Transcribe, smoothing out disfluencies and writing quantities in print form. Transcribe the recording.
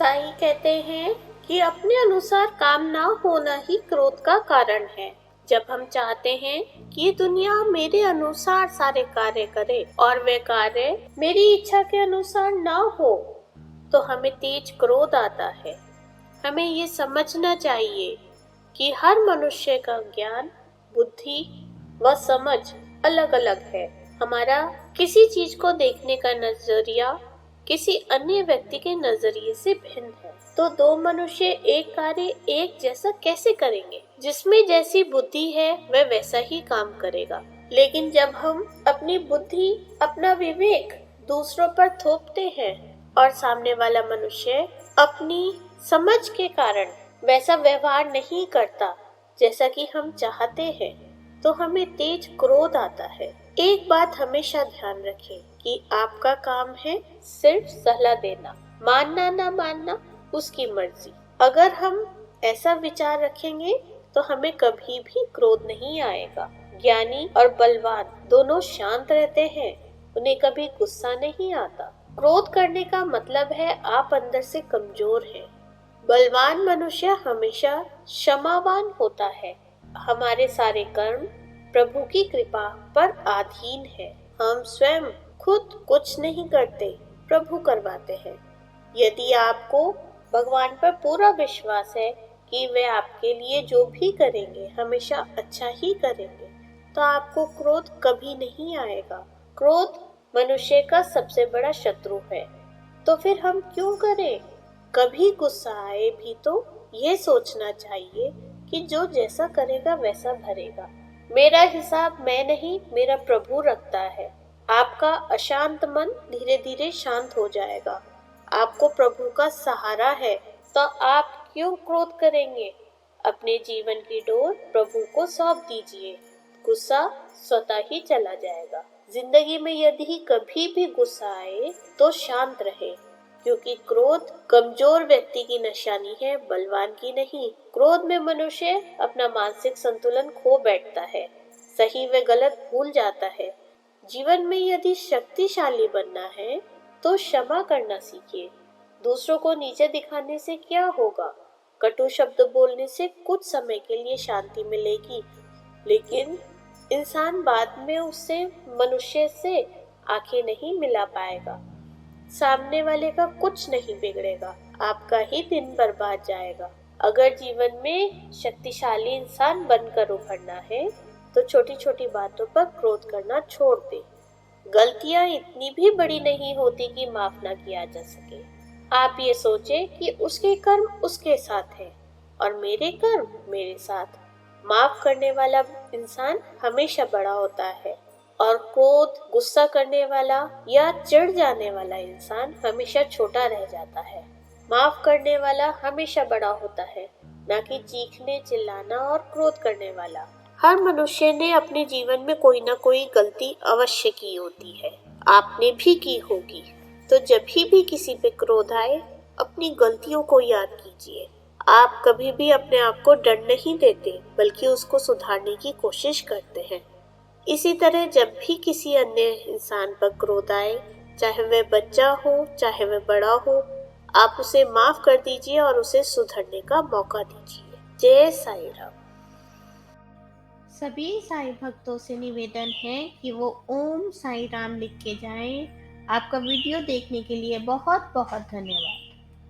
साईं कहते हैं कि अपने अनुसार काम ना होना ही क्रोध का कारण है। जब हम चाहते हैं कि दुनिया मेरे अनुसार सारे कार्य करे और वे कार्य मेरी इच्छा के अनुसार ना हो, तो हमें तेज क्रोध आता है। हमें ये समझना चाहिए कि हर मनुष्य का ज्ञान, बुद्धि व समझ अलग अलग है। हमारा किसी चीज को देखने का नजरिया किसी अन्य व्यक्ति के नजरिए से भिन्न है। तो दो मनुष्य एक कार्य एक जैसा कैसे करेंगे? जिसमें जैसी बुद्धि है वह वैसा ही काम करेगा। लेकिन जब हम अपनी बुद्धि, अपना विवेक दूसरों पर थोपते हैं और सामने वाला मनुष्य अपनी समझ के कारण वैसा व्यवहार नहीं करता जैसा कि हम चाहते हैं, तो हमें तेज क्रोध आता है। एक बात हमेशा ध्यान रखें कि आपका काम है सिर्फ सलाह देना, मानना ना मानना उसकी मर्जी। अगर हम ऐसा विचार रखेंगे तो हमें कभी भी क्रोध नहीं आएगा। ज्ञानी और बलवान दोनों शांत रहते हैं, उन्हें कभी गुस्सा नहीं आता। क्रोध करने का मतलब है आप अंदर से कमजोर हैं। बलवान मनुष्य हमेशा क्षमावान होता है। हमारे सारे कर्म प्रभु की कृपा पर अधीन है। हम स्वयं खुद कुछ नहीं करते, प्रभु करवाते हैं। यदि आपको भगवान पर पूरा विश्वास है कि वे आपके लिए जो भी करेंगे हमेशा अच्छा ही करेंगे, तो आपको क्रोध कभी नहीं आएगा। क्रोध मनुष्य का सबसे बड़ा शत्रु है। तो फिर हम क्यों करें? कभी गुस्सा आए भी तो ये सोचना चाहिए कि जो जैसा करेगा वैसा भरेगा। मेरा हिसाब मैं नहीं, मेरा प्रभु रखता है। आपका अशांत मन धीरे धीरे शांत हो जाएगा। आपको प्रभु का सहारा है, तो आप क्यों क्रोध करेंगे? अपने जीवन की डोर प्रभु को सौंप दीजिए, गुस्सा स्वतः ही चला जाएगा। जिंदगी में यदि कभी भी गुस्सा आए तो शांत रहे, क्योंकि क्रोध कमजोर व्यक्ति की निशानी है, बलवान की नहीं। क्रोध में मनुष्य अपना मानसिक संतुलन खो बैठता है, सही व गलत भूल जाता है। जीवन में यदि शक्तिशाली बनना है तो क्षमा करना सीखिए। दूसरों को नीचे दिखाने से क्या होगा? कटु शब्द बोलने से कुछ समय के लिए शांति मिलेगी, लेकिन इंसान बाद में उससे, मनुष्य से आंखें नहीं मिला पाएगा। सामने वाले का कुछ नहीं बिगड़ेगा, आपका ही दिन बर्बाद जाएगा। अगर जीवन में शक्तिशाली इंसान बनकर उभरना है तो छोटी छोटी बातों पर क्रोध करना छोड़ दे। गलतियां इतनी भी बड़ी नहीं होती कि माफ ना किया जा सके। आप ये सोचे कि उसके कर्म उसके साथ हैं और मेरे कर्म मेरे साथ। माफ करने वाला इंसान हमेशा बड़ा होता है और क्रोध, गुस्सा करने वाला या चिढ़ जाने वाला इंसान हमेशा छोटा रह जाता है। माफ करने वाला हमेशा बड़ा होता है, ना कि चीखने, चिल्लाना और क्रोध करने वाला। हर मनुष्य ने अपने जीवन में कोई ना कोई गलती अवश्य की होती है, आपने भी की होगी। तो जब भी किसी पे क्रोध आए, अपनी गलतियों को याद कीजिए। आप कभी भी अपने आप को दंड नहीं देते, बल्कि उसको सुधारने की कोशिश करते हैं। इसी तरह जब भी किसी अन्य इंसान पर क्रोध आए, चाहे वह बच्चा हो चाहे वह बड़ा हो, आप उसे माफ कर दीजिए और उसे सुधरने का मौका दीजिए। जय साईं राम। सभी साईं भक्तों से निवेदन है कि वो ओम साईं राम लिख के जाएं। आपका वीडियो देखने के लिए बहुत बहुत धन्यवाद।